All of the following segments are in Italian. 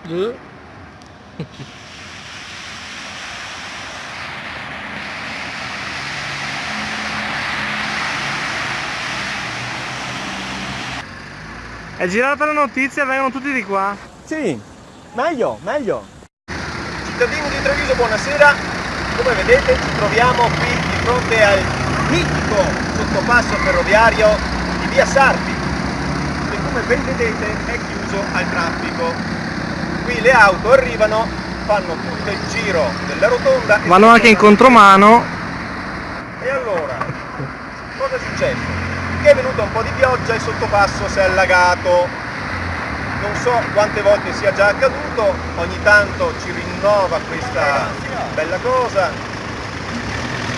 Eh. È girata la notizia, vengono tutti di qua. Sì, meglio, meglio. Cittadini di Treviso, buonasera. Come vedete ci troviamo qui di fronte al mitico sottopasso ferroviario di via Sarpi, che come ben vedete è chiuso al traffico. Qui le auto arrivano, fanno tutto il giro della rotonda. Vanno anche in contromano. E allora, cosa è successo? Che è venuta un po' di pioggia, il sottopasso si è allagato. Non so quante volte sia già accaduto, ogni tanto ci rinnova questa bella cosa.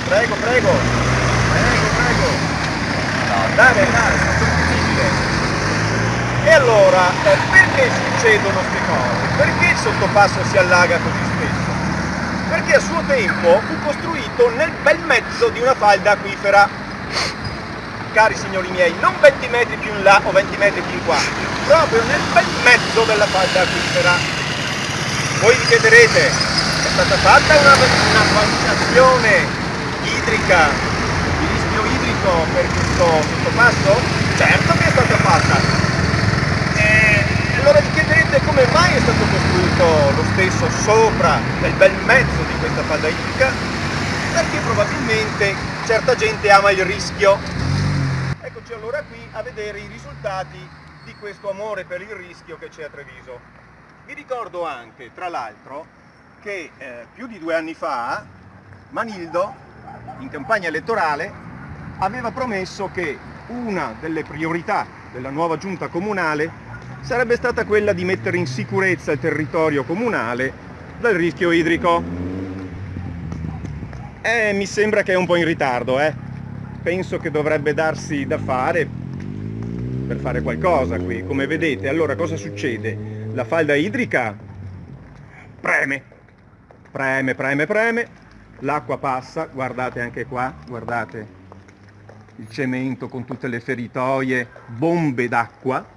Prego, prego. Prego, prego. No, dai, sono possibile. E allora, perché succedono queste cose? Perché il sottopasso si allaga così spesso? Perché a suo tempo fu costruito nel bel mezzo di una falda acquifera. Cari signori miei, non 20 metri più in là o 20 metri più in qua, proprio nel bel mezzo della falda acquifera. Voi vi chiederete, è stata fatta una valutazione idrica, di rischio idrico per questo sottopasso? Certo che è stata fatta. Allora vi chiederete come mai è stato costruito lo stesso sopra nel bel mezzo di questa falda idrica? Perché probabilmente certa gente ama il rischio. Eccoci allora qui a vedere i risultati di questo amore per il rischio che c'è a Treviso. Vi ricordo anche, tra l'altro, che più di 2 anni fa Manildo, in campagna elettorale, aveva promesso che una delle priorità della nuova giunta comunale sarebbe stata quella di mettere in sicurezza il territorio comunale dal rischio idrico. Mi sembra che è un po' in ritardo, Penso che dovrebbe darsi da fare per fare qualcosa qui, come vedete. Allora cosa succede? La falda idrica preme, l'acqua passa, guardate anche qua, guardate il cemento con tutte le feritoie, bombe d'acqua,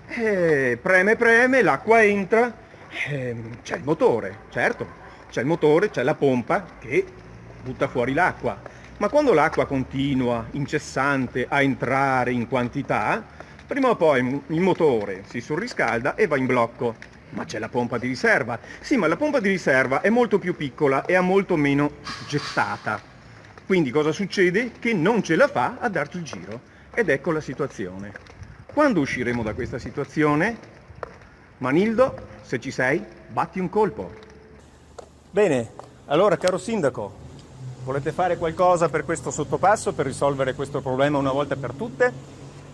preme, l'acqua entra, c'è il motore, certo, c'è il motore, c'è la pompa che butta fuori l'acqua. Ma quando l'acqua continua, incessante, a entrare in quantità, prima o poi il motore si surriscalda e va in blocco. Ma c'è la pompa di riserva. Sì, ma la pompa di riserva è molto più piccola e ha molto meno gettata. Quindi cosa succede? Che non ce la fa a darci il giro. Ed ecco la situazione. Quando usciremo da questa situazione? Manildo, se ci sei, batti un colpo. Bene, allora caro sindaco, volete fare qualcosa per questo sottopasso, per risolvere questo problema una volta per tutte?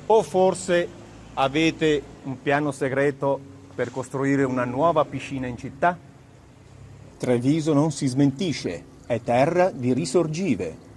O forse avete un piano segreto per costruire una nuova piscina in città? Treviso non si smentisce, è terra di risorgive.